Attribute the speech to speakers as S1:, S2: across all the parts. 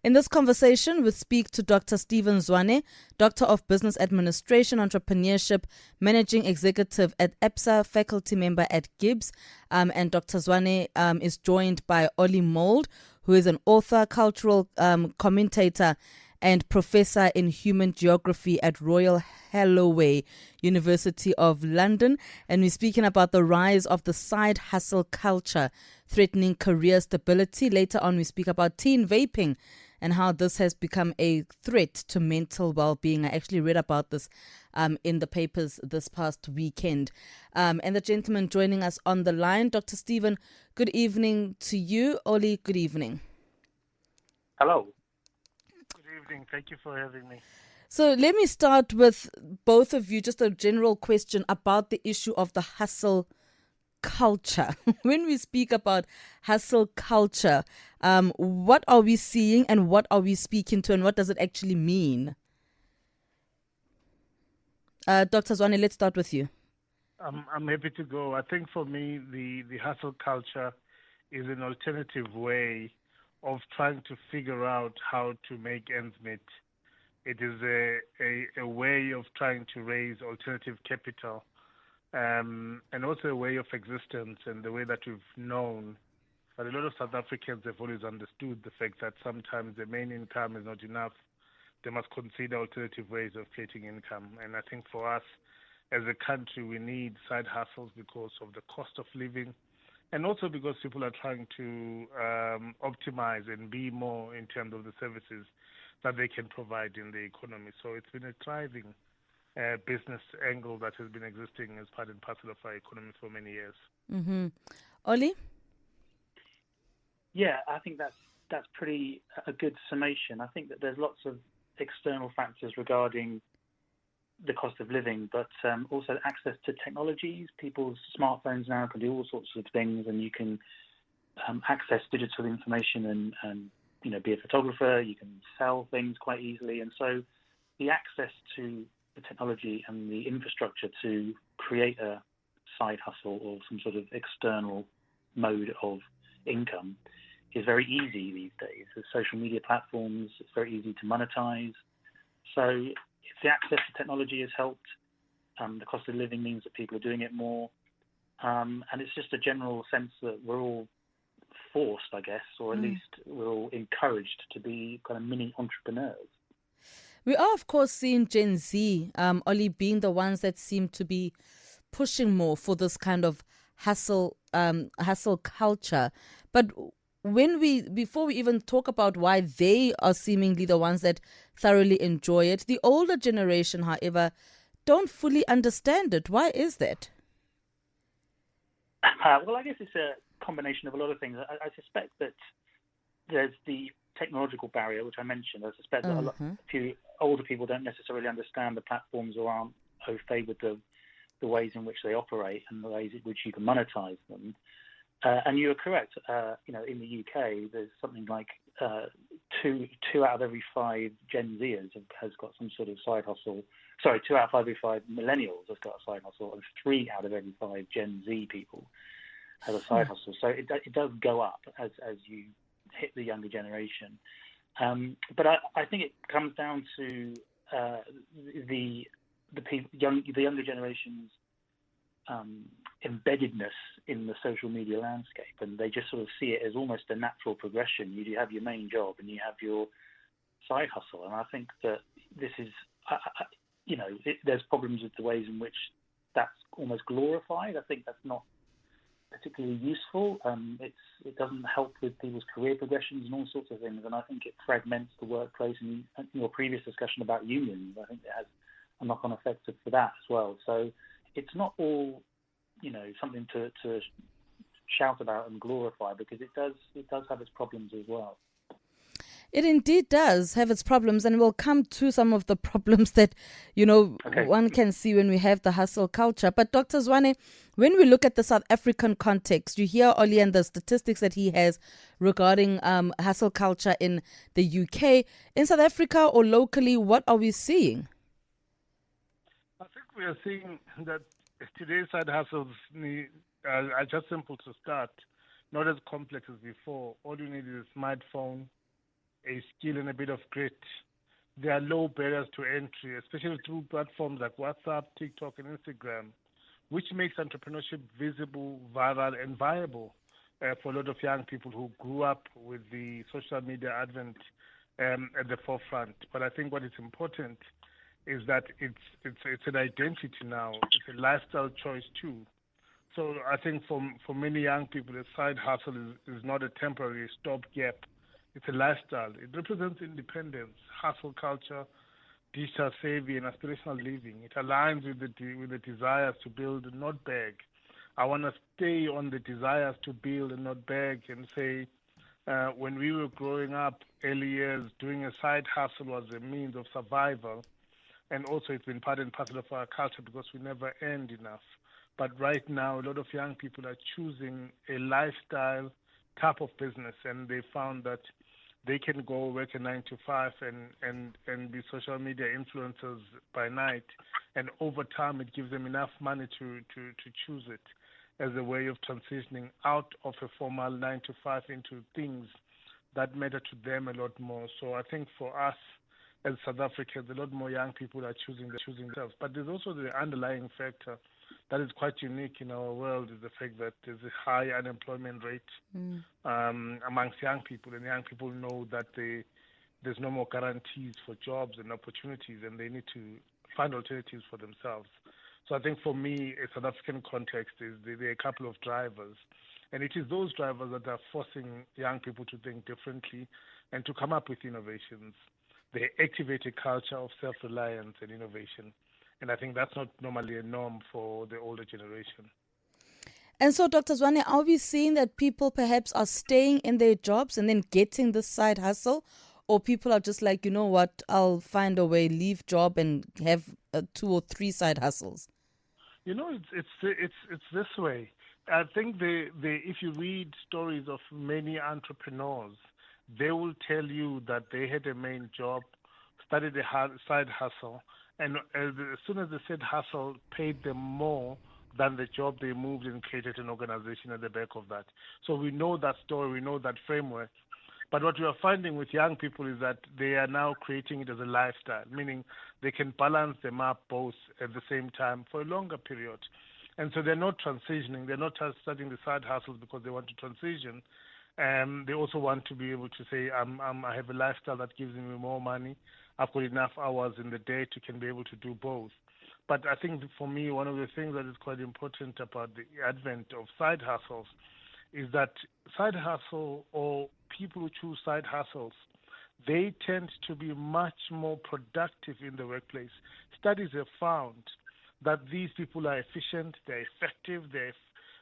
S1: In this conversation, we speak to Dr. Stephen Zwane, Doctor of Business Administration, Entrepreneurship, Managing Executive at EPSA, faculty member at Gibbs. And Dr. Zwane is joined by Ollie Mould, who is an author, cultural commentator, and professor in human geography at Royal Holloway, University of London. And we're speaking about the rise of the side hustle culture threatening career stability. Later on, we speak about teen vaping and how this has become a threat to mental well-being. I actually read about this in the papers this past weekend. And the gentleman joining us on the line, Dr. Stephen, good evening to you. Oli, good evening.
S2: Hello. Good evening. Thank you for having me.
S1: So let me start with both of you, just a general question about the issue of the hustle culture. When we speak about hustle culture, what are we seeing and what are we speaking to and what does it actually mean? Dr. Zwane, let's start with you.
S2: I'm happy to go. I think for me, the hustle culture is an alternative way of trying to figure out how to make ends meet. It is a way of trying to raise alternative capital, and also a way of existence and the way that we've known. But a lot of South Africans have always understood the fact that sometimes the main income is not enough. They must consider alternative ways of creating income. And I think for us as a country, we need side hustles because of the cost of living and also because people are trying to optimize and be more in terms of the services that they can provide in the economy. So it's been a thriving business angle that has been existing as part and parcel of our economy for many years.
S1: Mm-hmm. Oli?
S3: Yeah, I think that's pretty a good summation. I think that there's lots of external factors regarding the cost of living, but also access to technologies. People's smartphones now can do all sorts of things, and you can access digital information and be a photographer. You can sell things quite easily, and so the access to the technology and the infrastructure to create a side hustle or some sort of external mode of income is very easy these days. There's social media platforms, it's very easy to monetize. So if the access to technology has helped, the cost of living means that people are doing it more. And it's just a general sense that we're all forced, I guess, or at least we're all encouraged to be kind of mini entrepreneurs.
S1: We are, of course, seeing Gen Z, Oli, being the ones that seem to be pushing more for this kind of hustle culture. But before we even talk about why they are seemingly the ones that thoroughly enjoy it, the older generation, however, don't fully understand it. Why is that?
S3: Well, I guess it's a combination of a lot of things. I suspect that there's the technological barrier, which I mentioned. I suspect that a few older people don't necessarily understand the platforms or aren't au fait with the ways in which they operate and the ways in which you can monetize them. And you are correct. In the UK, there's something like two out of every 5 Gen Zers has got some sort of side hustle. Sorry, 2 out of every 5 millennials has got a side hustle, and 3 out of every 5 Gen Z people have a side hustle. So it does go up as you hit the younger generation. But I think it comes down to the younger generation's embeddedness in the social media landscape, and they just sort of see it as almost a natural progression. You have your main job and you have your side hustle, and I think that this is, there's problems with the ways in which that's almost glorified. I think that's not particularly useful. It doesn't help with people's career progressions and all sorts of things, and I think it fragments the workplace. And your previous discussion about unions, I think it has a knock-on effect for that as well. So it's not all, something to shout about and glorify, because it does have its problems as well.
S1: It indeed does have its problems, and we'll come to some of the problems that, one can see when we have the hustle culture. But Dr. Zwane, when we look at the South African context, you hear Oli and the statistics that he has regarding hustle culture in the UK. In South Africa or locally, what are we seeing?
S2: I think we are seeing that today's side hustles are just simple to start, not as complex as before. All you need is a smartphone, a skill and a bit of grit, there are low barriers to entry, especially through platforms like WhatsApp, TikTok, and Instagram, which makes entrepreneurship visible, viral, and viable for a lot of young people who grew up with the social media advent at the forefront. But I think what is important is that it's an identity now. It's a lifestyle choice too. So I think for many young people, a side hustle is not a temporary stopgap. It's a lifestyle. It represents independence, hustle culture, digital savvy, and aspirational living. It aligns with the desires to build and not beg. I want to stay on the desires to build and not beg and say, when we were growing up, early years, doing a side hustle was a means of survival. And also it's been part and parcel of our culture because we never earned enough. But right now, a lot of young people are choosing a lifestyle type of business, and they found that they can go work a 9 to 5 and be social media influencers by night. And over time, it gives them enough money to choose it as a way of transitioning out of a formal 9 to 5 into things that matter to them a lot more. So I think for us as South Africans, a lot more young people are choosing themselves. But there's also the underlying factor that is quite unique in our world, is the fact that there's a high unemployment rate amongst young people, and young people know that there's no more guarantees for jobs and opportunities, and they need to find alternatives for themselves. So I think for me, a South African context is there are a couple of drivers, and it is those drivers that are forcing young people to think differently and to come up with innovations. They activate a culture of self-reliance and innovation. And I think that's not normally a norm for the older generation.
S1: And so, Dr. Zwane, are we seeing that people perhaps are staying in their jobs and then getting this side hustle? Or people are just like, you know what, I'll find a way, leave job and have 2 or 3 side hustles?
S2: You know, it's this way. I think if you read stories of many entrepreneurs, they will tell you that they had a main job, started a side hustle, and as soon as the said hustle paid them more than the job, they moved and created an organization at the back of that. So we know that story, we know that framework. But what we are finding with young people is that they are now creating it as a lifestyle, meaning they can balance them up both at the same time for a longer period. And so they're not transitioning. They're not just starting the side hustles because they want to transition. They also want to be able to say, I have a lifestyle that gives me more money. I've got enough hours in the day to can be able to do both. But I think for me, one of the things that is quite important about the advent of side hustles is that side hustle or people who choose side hustles, they tend to be much more productive in the workplace. Studies have found that these people are efficient, they're effective, they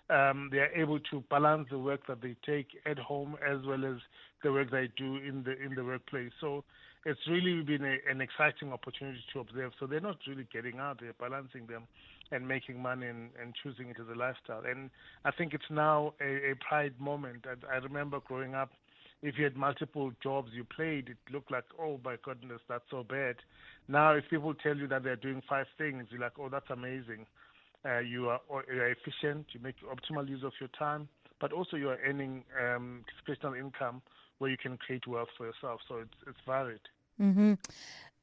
S2: are able to balance the work that they take at home as well as the work they do in the workplace. So it's really been an exciting opportunity to observe. So they're not really getting out, they're balancing them and making money and choosing it as a lifestyle. And I think it's now a pride moment. I remember growing up, if you had multiple jobs you played, it looked like, oh my goodness, that's so bad. Now if people tell you that they're doing 5 things, you're like, oh, that's amazing. You are efficient, you make optimal use of your time, but also you are earning discretionary income where you can create wealth for yourself. So it's varied.
S1: Mm-hmm.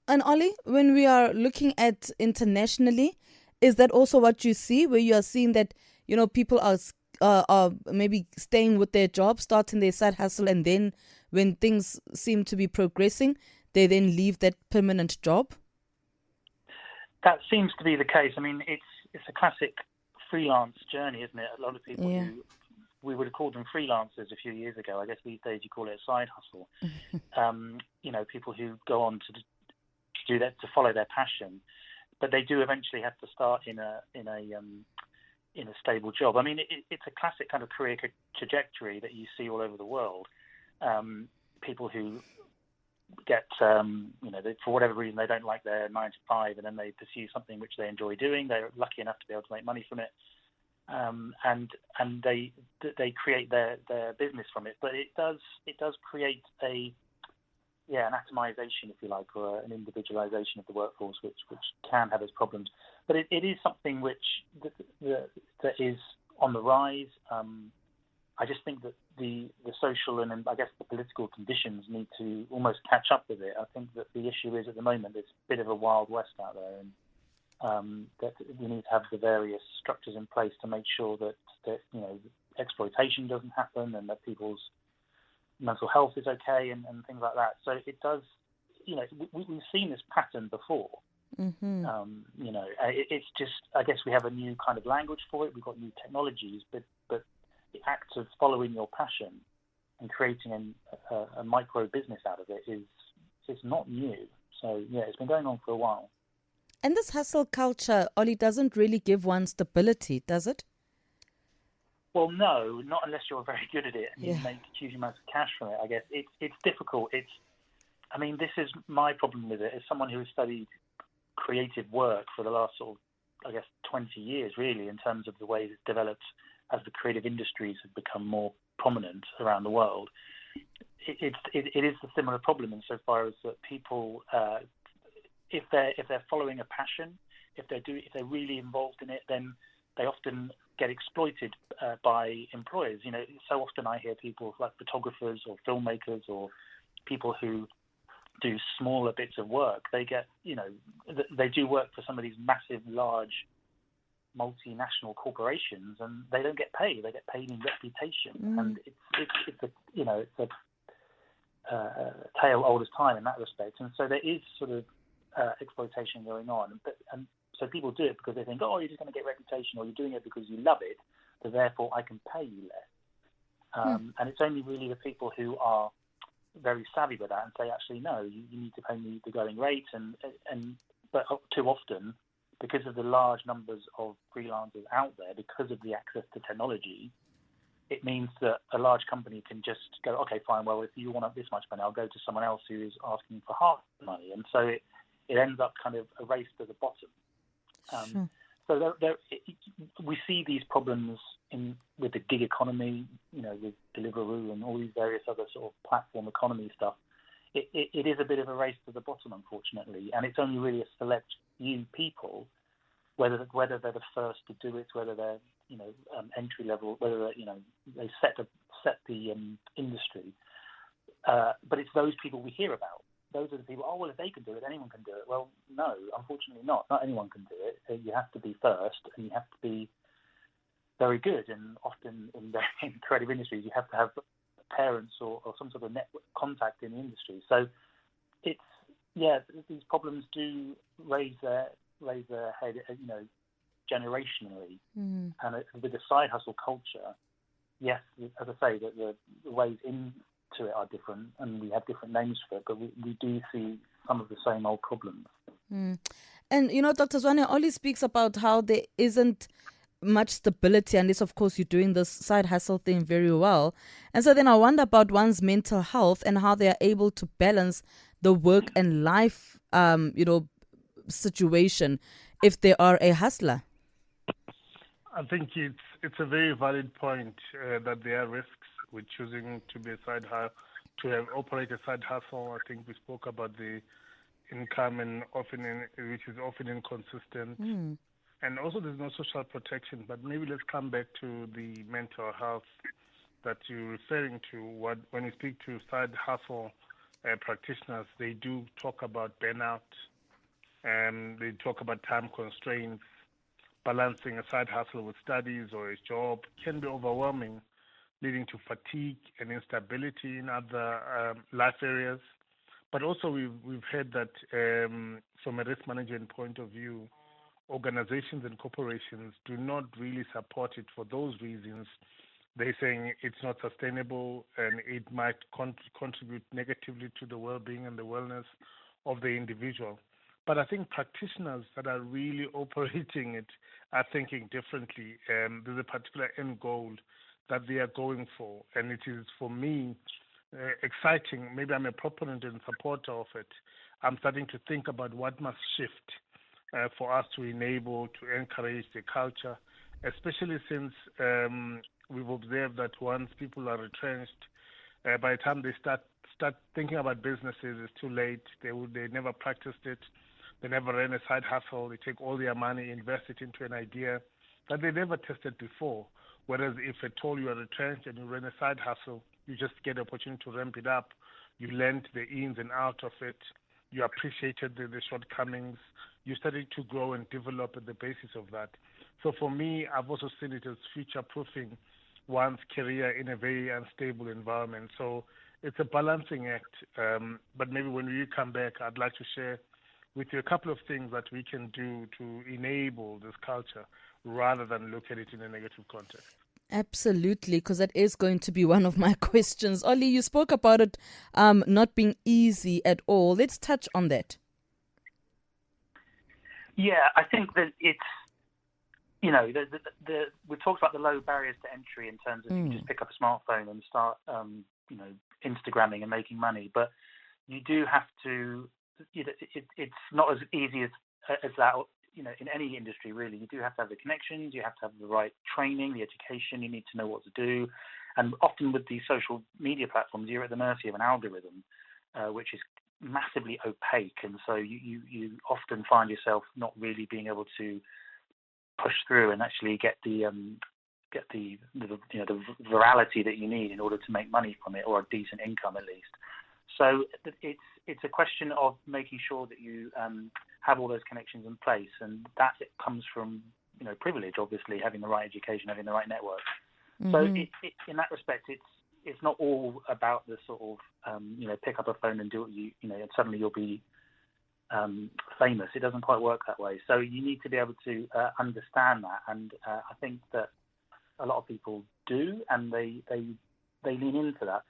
S1: And Ollie, when we are looking at internationally, is that also what you see, where you are seeing that, you know, people are maybe staying with their job, starting their side hustle, and then when things seem to be progressing, they then leave that permanent job?
S3: That seems to be the case. I mean, it's a classic freelance journey, isn't it? A lot of people who we would have called them freelancers a few years ago. I guess these days you call it a side hustle. You know, people who go on to do that, to follow their passion, but they do eventually have to start in a stable job. I mean, it's a classic kind of career trajectory that you see all over the world. People who get, you know, for whatever reason they don't like their 9 to 5, and then they pursue something which they enjoy doing. They're lucky enough to be able to make money from it, and they create their business from it. But it does create an atomization, if you like, or an individualization of the workforce, which can have its problems. But it is something which that is on the rise. I just think that the social and I guess the political conditions need to almost catch up with it. I think that the issue is at the moment it's a bit of a wild west out there, and that we need to have the various structures in place to make sure that exploitation doesn't happen and that people's mental health is okay and things like that. So it does, we've seen this pattern before.
S1: Mm-hmm.
S3: It's just, I guess we have a new kind of language for it. We've got new technologies, but the act of following your passion and creating a micro business out of it is not new. So yeah, it's been going on for a while.
S1: And this hustle culture, Ollie, doesn't really give one stability, does it?
S3: Well, no, not unless you're very good at it and you make huge amounts of cash from it. I guess it's difficult. This is my problem with it. As someone who has studied creative work for the last 20 years, really, in terms of the way it's developed as the creative industries have become more prominent around the world. It is a similar problem insofar as that people, if they're following a passion, if they're really involved in it, then they often get exploited by employers. So often I hear people like photographers or filmmakers or people who do smaller bits of work. They get, they do work for some of these massive, large, multinational corporations, and they don't get paid. They get paid in reputation, and it's a tale old as time in that respect. And so there is sort of exploitation going on, and so people do it because they think, oh, you're just going to get reputation, or you're doing it because you love it, so therefore I can pay you less. And it's only really the people who are very savvy with that and say, actually, no, you need to pay me the going rate, but too often, because of the large numbers of freelancers out there, because of the access to technology, it means that a large company can just go, okay, fine, well, if you want this much money, I'll go to someone else who is asking for half the money. And so it ends up kind of a race to the bottom.
S1: Sure.
S3: So we see these problems with the gig economy, with Deliveroo and all these various other sort of platform economy stuff. It is a bit of a race to the bottom, unfortunately, and it's only really a select few people, whether they're the first to do it, whether they're entry level, whether they set the industry. But it's those people we hear about. Those are the people. Oh well, if they can do it, anyone can do it. Well, no, unfortunately not. Not anyone can do it. You have to be first, and you have to be very good. And often in creative industries, you have to have parents or some sort of network contact in the industry. So these problems do raise their head, generationally, and with the side hustle culture. Yes, as I say, that the ways into it are different, and we have different names for it, but we do see some of the same old problems.
S1: And Dr. Zwane Ollie speaks about how there isn't much stability unless, of course, you're doing this side hustle thing very well. And so then I wonder about one's mental health and how they are able to balance the work and life, situation if they are a hustler.
S2: I think it's a very valid point that there are risks with choosing to be operate a side hustle. I think we spoke about the income which is often inconsistent. And also there's no social protection. But maybe let's come back to the mental health that you're referring to. When you speak to side hustle practitioners, they do talk about burnout, and they talk about time constraints. Balancing a side hustle with studies or a job can be overwhelming, leading to fatigue and instability in other life areas. But also we've heard that from a risk management point of view, organizations and corporations do not really support it for those reasons. They're saying it's not sustainable and it might contribute negatively to the well-being and the wellness of the individual. But I think practitioners that are really operating it are thinking differently. There's a particular end goal that they are going for, and it is, for me, exciting. Maybe I'm a proponent and supporter of it. I'm starting to think about what must shift for us to enable, to encourage the culture, especially since we've observed that once people are retrenched, by the time they start thinking about businesses, it's too late. They never practiced it. They never ran a side hustle. They take all their money, invest it into an idea that they never tested before. Whereas if at all you are retrenched and you run a side hustle, you just get the opportunity to ramp it up. You learned the ins and outs of it. You appreciated the shortcomings. You started to grow and develop at the basis of that. So for me, I've also seen it as future-proofing one's career in a very unstable environment. So it's a balancing act. But maybe when we come back, I'd like to share with you a couple of things that we can do to enable this culture rather than look at it in a negative context.
S1: Absolutely, because that is going to be one of my questions. Ollie, you spoke about it not being easy at all. Let's touch on that.
S3: Yeah, I think that it's, you know, we talked about the low barriers to entry in terms of you just pick up a smartphone and start, you know, Instagramming and making money. But you do have to, you know, it's not as easy as that, you know, in any industry, really. You do have to have the connections, you have to have the right training, the education, you need to know what to do. And often with these social media platforms, you're at the mercy of an algorithm, which is massively opaque. And so you often find yourself not really being able to push through and actually get the you know, the virality that you need in order to make money from it, or a decent income at least. So it's a question of making sure that you have all those connections in place, and that it comes from, you know, privilege, obviously, having the right education, having the right network. Mm-hmm. So in that respect, it's not all about the sort of you know, pick up a phone and do what you know, and suddenly you'll be famous. It doesn't quite work that way. So you need to be able to understand that, and I think that a lot of people do, and they lean into that.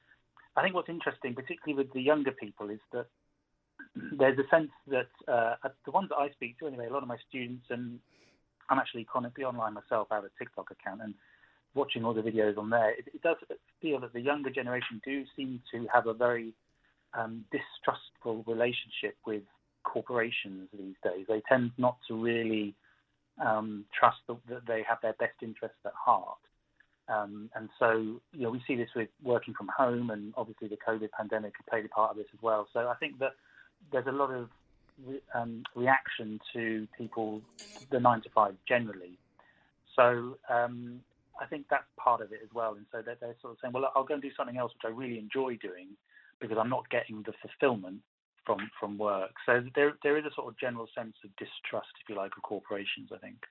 S3: I think what's interesting, particularly with the younger people, is that there's a sense that the ones that I speak to anyway, a lot of my students, and I'm actually chronically online myself, I have a TikTok account, and watching all the videos on there, it does feel that the younger generation do seem to have a very distrustful relationship with corporations these days. They tend not to really trust that they have their best interests at heart. And so, you know, we see this with working from home, and obviously the COVID pandemic has played a part of this as well. So I think that there's a lot of reaction to people, the 9 to 5 generally. So I think that's part of it as well. And so they're sort of saying, well, I'll go and do something else which I really enjoy doing because I'm not getting the fulfillment from work. So there is a sort of general sense of distrust, if you like, of corporations, I think.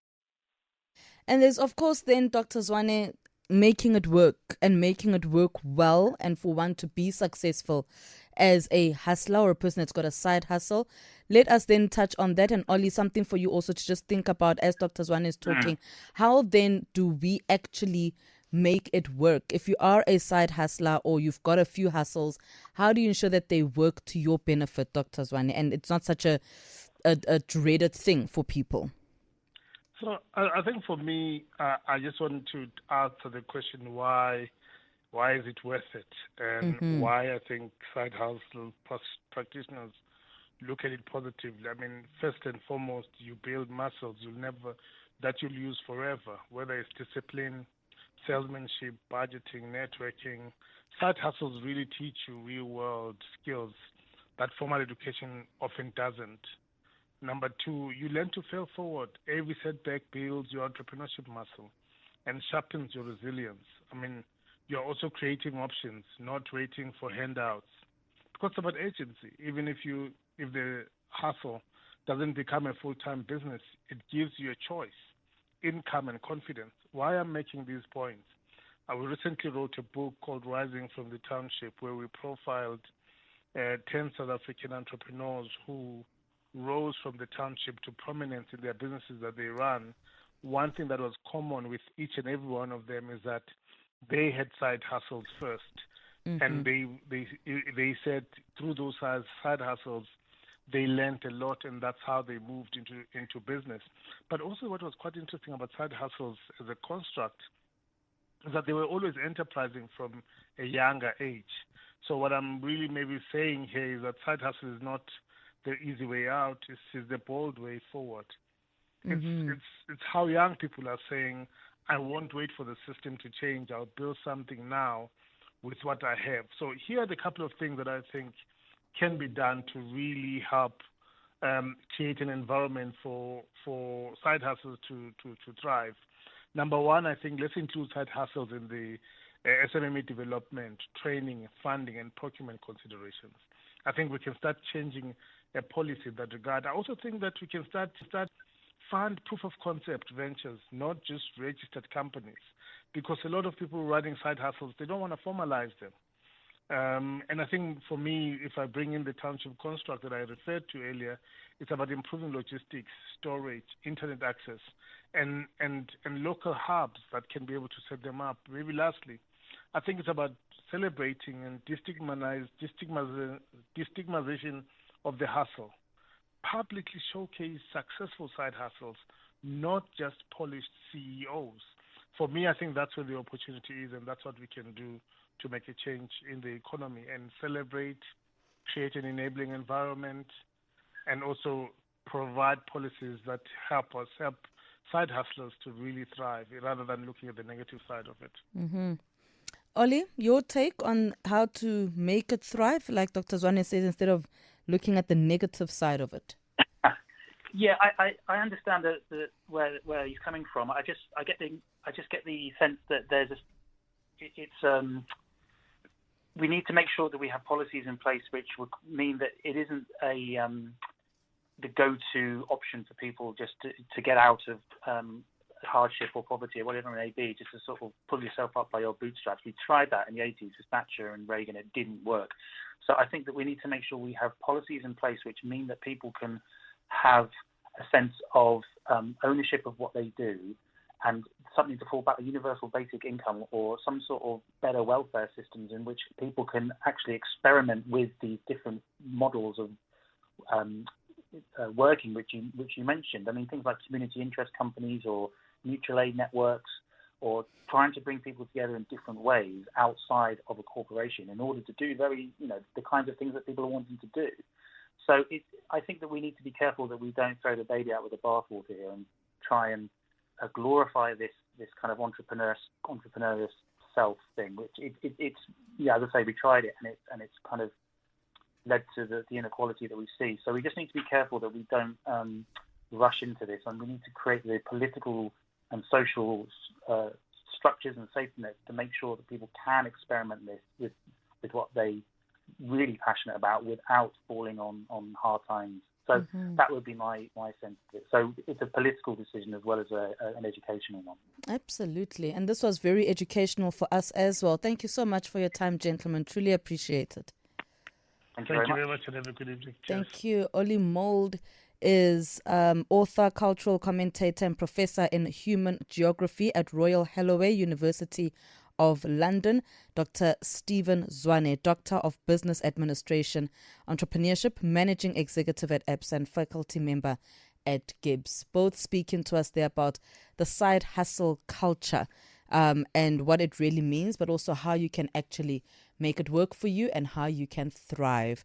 S1: And there's, of course, then, Dr. Zwane, making it work and making it work well, and for one to be successful as a hustler or a person that's got a side hustle. Let us then touch on that. And Ollie, something for you also to just think about as Dr. Zwane is talking. How then do we actually make it work? If you are a side hustler or you've got a few hustles, how do you ensure that they work to your benefit, Dr. Zwane, and it's not such a dreaded thing for people?
S2: So I think for me, I just want to answer the question, why is it worth it? And why I think side hustle practitioners look at it positively. I mean, first and foremost, you build muscles that you'll use forever, whether it's discipline, salesmanship, budgeting, networking. Side hustles really teach you real-world skills that formal education often doesn't. Number two, you learn to fail forward. Every setback builds your entrepreneurship muscle and sharpens your resilience. I mean, you're also creating options, not waiting for handouts. Because it's about agency. Even if the hustle doesn't become a full-time business, it gives you a choice, income and confidence. Why I'm making these points? I recently wrote a book called Rising from the Township, where we profiled 10 South African entrepreneurs who rose from the township to prominence in their businesses that they run. One thing that was common with each and every one of them is that they had side hustles first. And they said through those side hustles, they learned a lot, and that's how they moved into business. But also what was quite interesting about side hustles as a construct is that they were always enterprising from a younger age. So what I'm really maybe saying here is that side hustle is not the easy way out, is the bold way forward. It's how young people are saying, I won't wait for the system to change. I'll build something now with what I have. So here are the couple of things that I think can be done to really help create an environment for side hustles to thrive. Number one, I think let's include side hustles in the SMME development, training, funding, and procurement considerations. I think we can start changing a policy in that regard. I also think that we can start fund proof of concept ventures, not just registered companies, because a lot of people running side hustles, they don't want to formalize them. And I think for me, if I bring in the township construct that I referred to earlier, it's about improving logistics, storage, internet access, and local hubs that can be able to set them up. Maybe lastly, I think it's about celebrating and destigmatization of the hustle. Publicly showcase successful side hustles, not just polished CEOs. For me, I think that's where the opportunity is, and that's what we can do to make a change in the economy and celebrate, create an enabling environment, and also provide policies that help side hustlers to really thrive rather than looking at the negative side of it.
S1: Mm-hmm. Ollie, your take on how to make it thrive, like Dr. Zwane says, instead of looking at the negative side of it?
S3: Yeah, I understand where he's coming from. I just get the sense that we need to make sure that we have policies in place which would mean that it isn't the go-to option for people just to get out of hardship or poverty or whatever it may be, just to sort of pull yourself up by your bootstraps. We tried that in the 80s with Thatcher and Reagan. It didn't work. So I think that we need to make sure we have policies in place which mean that people can have a sense of ownership of what they do and something to fall back, a universal basic income or some sort of better welfare systems in which people can actually experiment with these different models of working, which you mentioned. I mean, things like community interest companies or mutual aid networks, or trying to bring people together in different ways outside of a corporation in order to do the kinds of things that people are wanting to do. So I think that we need to be careful that we don't throw the baby out with the bathwater here and try and glorify this kind of entrepreneurial self thing, which it's as I say, we tried it and it's kind of led to the inequality that we see. So we just need to be careful that we don't rush into this, and we need to create the political and social structures and safety nets to make sure that people can experiment with what they really passionate about without falling on hard times. So that would be my sense of it. So it's a political decision as well as an educational one.
S1: Absolutely. And this was very educational for us as well. Thank you so much for your time, gentlemen. Truly appreciate it.
S2: Thank you very much and have a good evening. Cheers.
S1: Thank you. Ollie Mould is author, cultural commentator and professor in human geography at Royal Holloway University of London. Dr. Stephen Zwane, Doctor of Business Administration, Entrepreneurship, Managing Executive at ABSA and faculty member at GIBS. Both speaking to us there about the side hustle culture and what it really means, but also how you can actually make it work for you and how you can thrive.